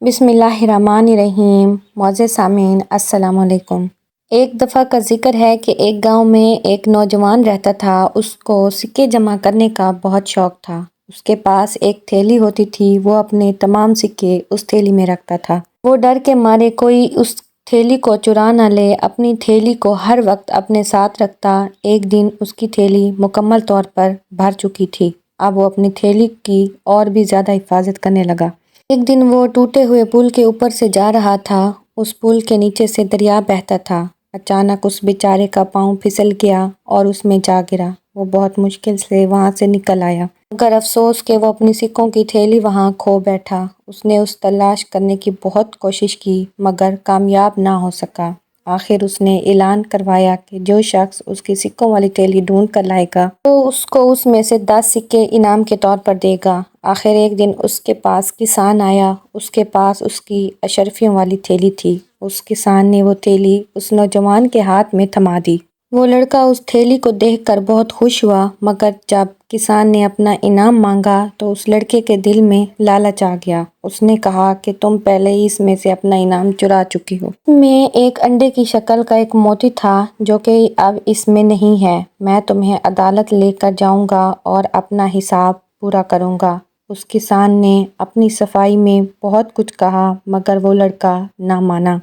بسم اللہ الرحمن الرحیم۔ معزز سامعین السلام علیکم۔ ایک دفعہ کا ذکر ہے کہ ایک گاؤں میں ایک نوجوان رہتا تھا۔ اس کو سکے جمع کرنے کا بہت شوق تھا۔ اس کے پاس ایک تھیلی ہوتی تھی، وہ اپنے تمام سکے اس تھیلی میں رکھتا تھا۔ وہ ڈر کے مارے کوئی اس تھیلی کو چرا نہ لے، اپنی تھیلی کو ہر وقت اپنے ساتھ رکھتا۔ ایک دن اس کی تھیلی مکمل طور پر بھر چکی تھی۔ اب وہ اپنی تھیلی کی اور بھی زیادہ حفاظت کرنے لگا۔ ایک دن وہ ٹوٹے ہوئے پل کے اوپر سے جا رہا تھا۔ اس پل کے نیچے سے دریا بہتا تھا۔ اچانک اس بیچارے کا پاؤں پھسل گیا اور اس میں جا گرا۔ وہ بہت مشکل سے وہاں سے نکل آیا، مگر افسوس کہ وہ اپنی سکوں کی تھیلی وہاں کھو بیٹھا۔ اس نے تلاش کرنے کی بہت کوشش کی مگر کامیاب نہ ہو سکا۔ آخر اس نے اعلان کروایا کہ جو شخص اس کی سکوں والی تھیلی ڈھونڈ کر لائے گا وہ اس کو اس میں سے 10 سکے انعام کے طور پر دے گا۔ آخر ایک دن اس کے پاس کسان آیا۔ اس کے پاس اس کی اشرفیوں والی تھیلی تھی۔ اس کسان نے وہ تھیلی اس نوجوان کے ہاتھ میں تھما دی۔ وہ لڑکا اس تھیلی کو دیکھ کر بہت خوش ہوا، مگر جب کسان نے اپنا انعام مانگا تو اس لڑکے کے دل میں لالچ آ گیا۔ اس نے کہا کہ تم پہلے ہی اس میں سے اپنا انعام چرا چکی ہو۔ اس میں ایک انڈے کی شکل کا ایک موتی تھا جو کہ اب اس میں نہیں ہے۔ میں تمہیں عدالت لے کر جاؤں گا اور اپنا حساب پورا کروں گا۔ اس کسان نے اپنی صفائی میں بہت کچھ کہا مگر وہ لڑکا نہ مانا۔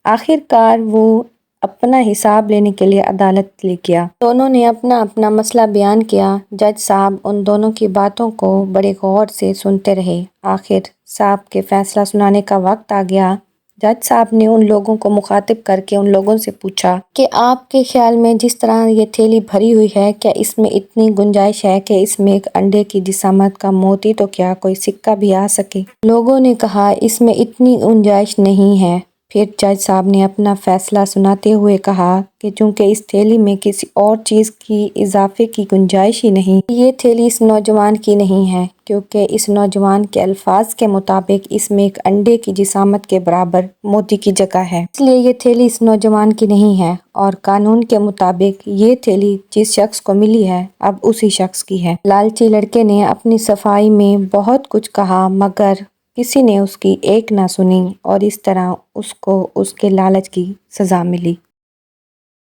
آخر کار وہ اپنا حساب لینے کے لیے عدالت لے گیا۔ دونوں نے اپنا اپنا مسئلہ بیان کیا۔ جج صاحب ان دونوں کی باتوں کو بڑے غور سے سنتے رہے۔ آخر صاحب کے فیصلہ سنانے کا وقت آ گیا۔ جج صاحب نے ان لوگوں کو مخاطب کر کے ان لوگوں سے پوچھا کہ آپ کے خیال میں جس طرح یہ تھیلی بھری ہوئی ہے، کیا اس میں اتنی گنجائش ہے کہ اس میں ایک انڈے کی جسامت کا موتی تو کیا کوئی سکہ بھی آ سکے؟ لوگوں نے کہا اس میں اتنی گنجائش نہیں ہے۔ پھر جج صاحب نے اپنا فیصلہ سناتے ہوئے کہا کہ چونکہ اس تھیلی میں کسی اور چیز کی اضافے کی گنجائش ہی نہیں، یہ تھیلی اس نوجوان کی نہیں ہے، کیونکہ اس نوجوان کے الفاظ کے مطابق اس میں ایک انڈے کی جسامت کے برابر موتی کی جگہ ہے، اس لیے یہ تھیلی اس نوجوان کی نہیں ہے، اور قانون کے مطابق یہ تھیلی جس شخص کو ملی ہے اب اسی شخص کی ہے۔ لالچی لڑکے نے اپنی صفائی میں بہت کچھ کہا مگر کسی نے اس کی ایک نہ سنی، اور اس طرح اس کو اس کے لالچ کی سزا ملی۔